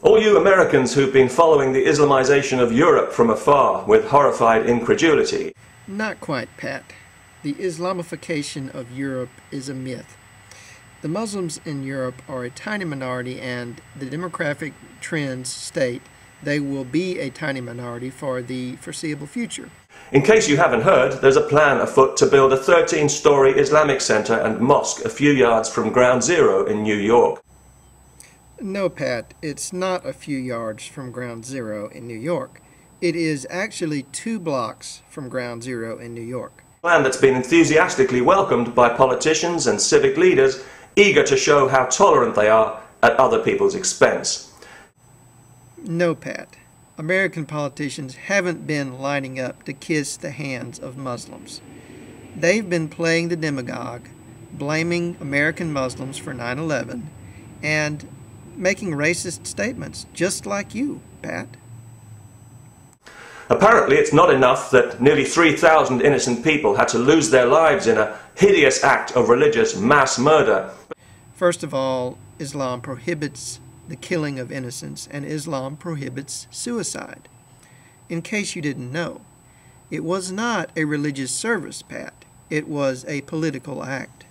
All you Americans who've been following the Islamization of Europe from afar with horrified incredulity. Not quite, Pat. The Islamification of Europe is a myth. The Muslims in Europe are a tiny minority, and the demographic trends state they will be a tiny minority for the foreseeable future. In case you haven't heard, there's a plan afoot to build a 13-story Islamic center and mosque a few yards from Ground Zero in New York. No, Pat, it's not a few yards from Ground Zero in New York. It is actually 2 blocks from Ground Zero in New York. A plan that's been enthusiastically welcomed by politicians and civic leaders eager to show how tolerant they are at other people's expense. No, Pat. American politicians haven't been lining up to kiss the hands of Muslims. They've been playing the demagogue, blaming American Muslims for 9/11, and making racist statements just like you, Pat. Apparently it's not enough that nearly 3,000 innocent people had to lose their lives in a hideous act of religious mass murder. First of all, Islam prohibits the killing of innocents, and Islam prohibits suicide. In case you didn't know, it was not a religious service, Pat. It was a political act.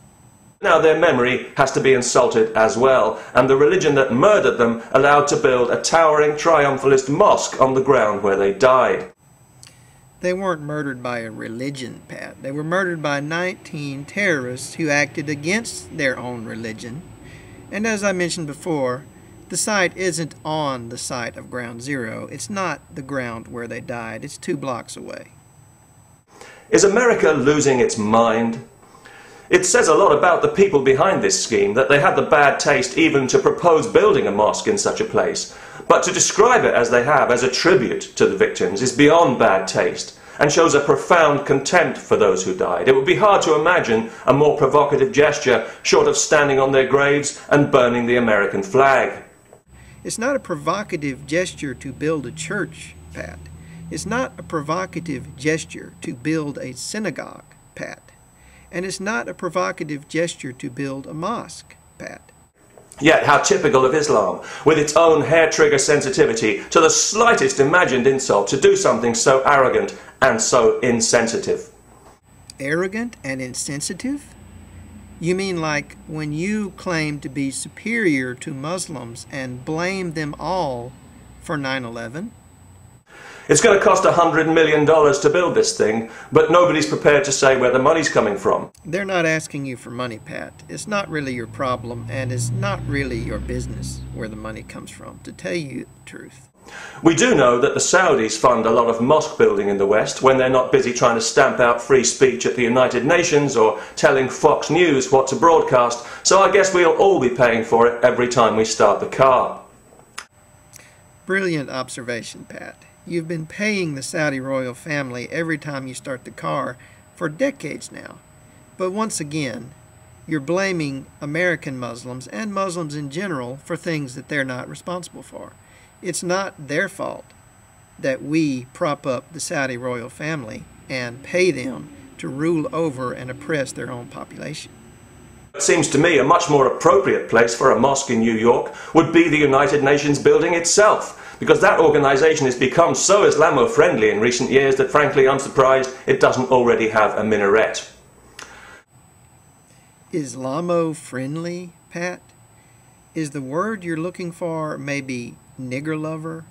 Now their memory has to be insulted as well, and the religion that murdered them allowed to build a towering triumphalist mosque on the ground where they died. They weren't murdered by a religion, Pat. They were murdered by 19 terrorists who acted against their own religion. And as I mentioned before, the site isn't on the site of Ground Zero. It's not the ground where they died. It's 2 blocks away. Is America losing its mind? It says a lot about the people behind this scheme that they had the bad taste even to propose building a mosque in such a place. But to describe it as they have, as a tribute to the victims, is beyond bad taste and shows a profound contempt for those who died. It would be hard to imagine a more provocative gesture short of standing on their graves and burning the American flag. It's not a provocative gesture to build a church, Pat. It's not a provocative gesture to build a synagogue, Pat. And it's not a provocative gesture to build a mosque, Pat. Yet how typical of Islam, with its own hair-trigger sensitivity to the slightest imagined insult, to do something so arrogant and so insensitive. Arrogant and insensitive? You mean like when you claim to be superior to Muslims and blame them all for 9/11? It's going to cost $100 million to build this thing, but nobody's prepared to say where the money's coming from. They're not asking you for money, Pat. It's not really your problem, and it's not really your business where the money comes from, to tell you the truth. We do know that the Saudis fund a lot of mosque building in the West when they're not busy trying to stamp out free speech at the United Nations or telling Fox News what to broadcast, so I guess we'll all be paying for it every time we start the car. Brilliant observation, Pat. You've been paying the Saudi royal family every time you start the car for decades now. But once again, you're blaming American Muslims and Muslims in general for things that they're not responsible for. It's not their fault that we prop up the Saudi royal family and pay them to rule over and oppress their own population. It seems to me a much more appropriate place for a mosque in New York would be the United Nations building itself, because that organization has become so Islamo-friendly in recent years that frankly I'm surprised it doesn't already have a minaret. Islamo-friendly, Pat? Is the word you're looking for maybe nigger lover,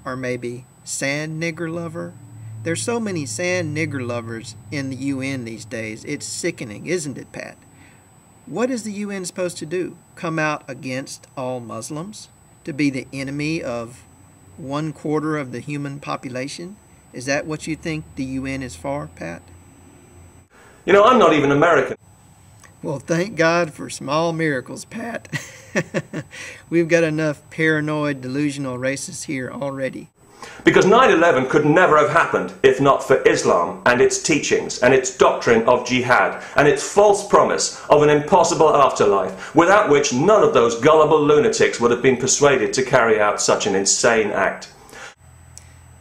or maybe sand nigger lover? There's so many sand nigger lovers in the UN these days, it's sickening, isn't it, Pat? What is the UN supposed to do? Come out against all Muslims? To be the enemy of 1/4 of the human population? Is that what you think the UN is for, Pat? You know, I'm not even American. Well, thank God for small miracles, Pat. We've got enough paranoid, delusional racists here already. Because 9/11 could never have happened if not for Islam and its teachings and its doctrine of jihad and its false promise of an impossible afterlife, without which none of those gullible lunatics would have been persuaded to carry out such an insane act.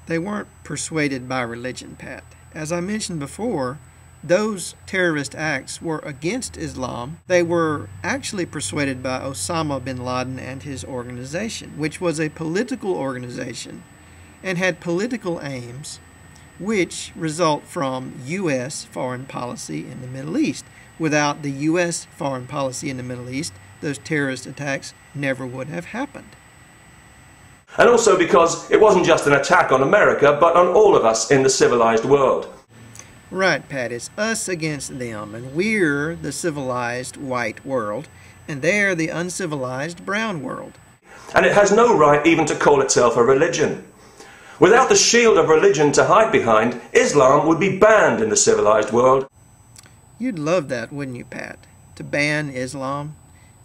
They weren't persuaded by religion, Pat. As I mentioned before, those terrorist acts were against Islam. They were actually persuaded by Osama bin Laden and his organization, which was a political organization and had political aims which result from U.S. foreign policy in the Middle East. Without the U.S. foreign policy in the Middle East, those terrorist attacks never would have happened. And also because it wasn't just an attack on America, but on all of us in the civilized world. Right, Pat, it's us against them, and we're the civilized white world, and they're the uncivilized brown world. And it has no right even to call itself a religion. Without the shield of religion to hide behind, Islam would be banned in the civilized world. You'd love that, wouldn't you, Pat? To ban Islam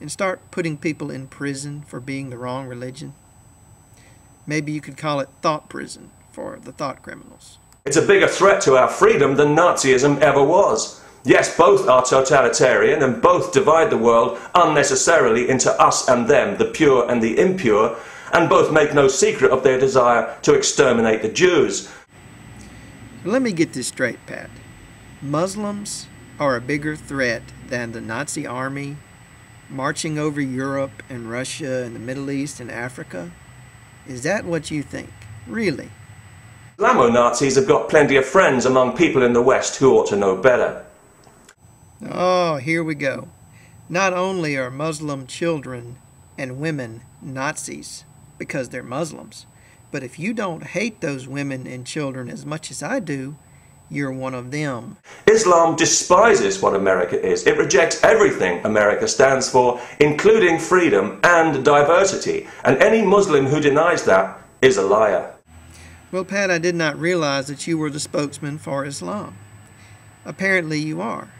and start putting people in prison for being the wrong religion. Maybe you could call it thought prison for the thought criminals. It's a bigger threat to our freedom than Nazism ever was. Yes, both are totalitarian and both divide the world unnecessarily into us and them, the pure and the impure, and both make no secret of their desire to exterminate the Jews. Let me get this straight, Pat. Muslims are a bigger threat than the Nazi army marching over Europe and Russia and the Middle East and Africa? Is that what you think? Really? Islamo-Nazis have got plenty of friends among people in the West who ought to know better. Oh, here we go. Not only are Muslim children and women Nazis because they're Muslims, but if you don't hate those women and children as much as I do, you're one of them. Islam despises what America is. It rejects everything America stands for, including freedom and diversity. And any Muslim who denies that is a liar. Well, Pat, I did not realize that you were the spokesman for Islam. Apparently you are.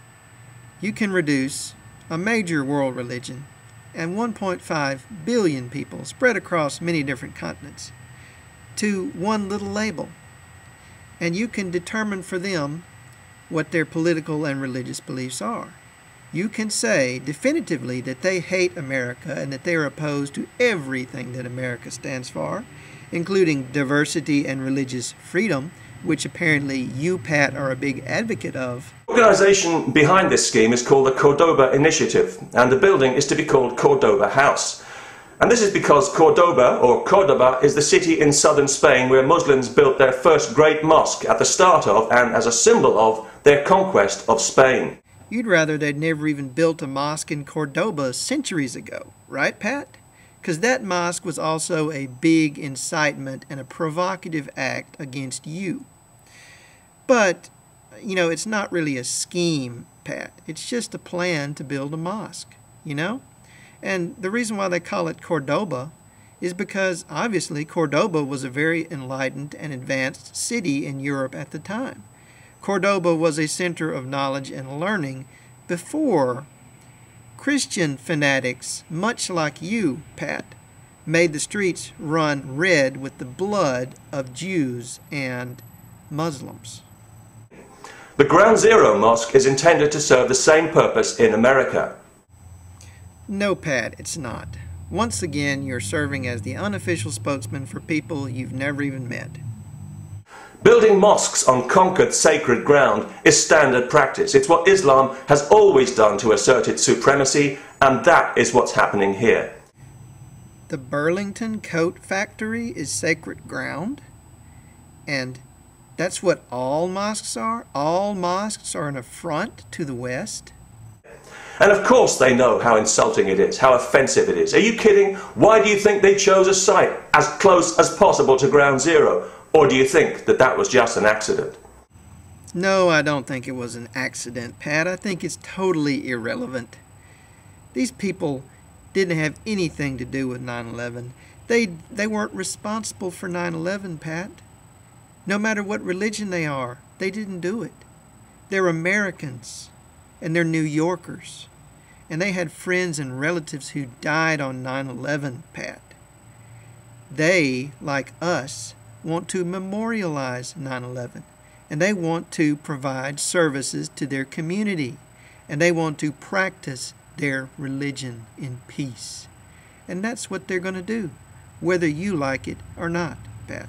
You can reduce a major world religion and 1.5 billion people spread across many different continents to one little label. And you can determine for them what their political and religious beliefs are. You can say definitively that they hate America and that they are opposed to everything that America stands for, including diversity and religious freedom, which apparently you, Pat, are a big advocate of. The organization behind this scheme is called the Cordoba Initiative, and the building is to be called Cordoba House. And this is because Cordoba, or Cordoba, is the city in southern Spain where Muslims built their first great mosque at the start of, and as a symbol of, their conquest of Spain. You'd rather they'd never even built a mosque in Cordoba centuries ago, right, Pat? Because that mosque was also a big incitement and a provocative act against you. But, you know, it's not really a scheme, Pat. It's just a plan to build a mosque, you know? And the reason why they call it Cordoba is because, obviously, Cordoba was a very enlightened and advanced city in Europe at the time. Cordoba was a center of knowledge and learning before Christian fanatics, much like you, Pat, made the streets run red with the blood of Jews and Muslims. The Ground Zero Mosque is intended to serve the same purpose in America. No, Pat, it's not. Once again, you're serving as the unofficial spokesman for people you've never even met. Building mosques on conquered sacred ground is standard practice. It's what Islam has always done to assert its supremacy, and that is what's happening here. The Burlington Coat Factory is sacred ground, and that's what all mosques are? All mosques are an affront to the West? And of course they know how insulting it is, how offensive it is. Are you kidding? Why do you think they chose a site as close as possible to Ground Zero? Or do you think that that was just an accident? No, I don't think it was an accident, Pat. I think it's totally irrelevant. These people didn't have anything to do with 9/11. They weren't responsible for 9/11, Pat. No matter what religion they are, they didn't do it. They're Americans, and they're New Yorkers. And they had friends and relatives who died on 9/11, Pat. They, like us, want to memorialize 9/11. And they want to provide services to their community. And they want to practice their religion in peace. And that's what they're going to do, whether you like it or not, Pat.